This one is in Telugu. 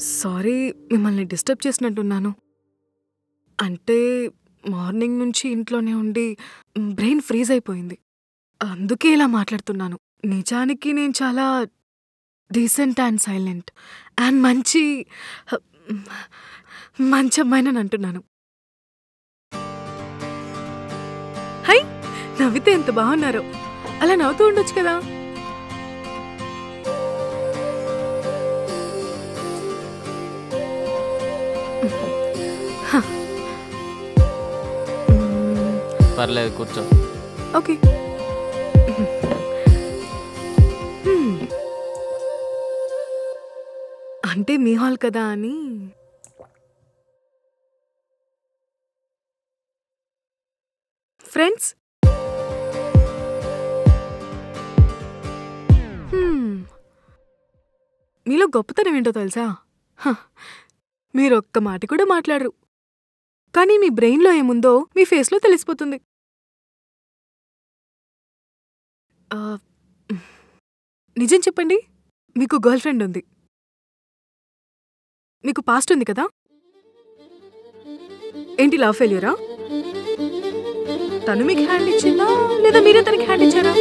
సారీ మిమ్మల్ని డిస్టర్బ్ చేసినట్టున్నాను. అంటే మార్నింగ్ నుంచి ఇంట్లోనే ఉండి బ్రెయిన్ ఫ్రీజ్ అయిపోయింది. అందుకే ఇలా మాట్లాడుతున్నాను. నిజానికి నేను చాలా డీసెంట్ అండ్ సైలెంట్ అండ్ మంచి అమ్మాయినని అంటున్నాను. హై, నవ్వితే ఎంత బాగున్నారో. అలా నవ్వుతూ ఉండొచ్చు కదా. పర్లేదు, కూర్చో. ఓకే. అంటే మీ హాల్ కదా అని. ఫ్రెండ్స్, మీలో గొప్పతనం ఏంటో తెలుసా? మీరు ఒక్క మాట కూడా మాట్లాడరు, కానీ మీ బ్రెయిన్లో ఏముందో మీ ఫేస్లో తెలిసిపోతుంది. నిజం చెప్పండి, మీకు గర్ల్ ఫ్రెండ్ ఉంది, మీకు పాస్ట్ ఉంది కదా? ఏంటి, లవ్ ఫెయిల్యూరా? తను మీకు హ్యాండ్ ఇచ్చిందా లేదా మీరే తనకి హ్యాండ్ ఇచ్చారా?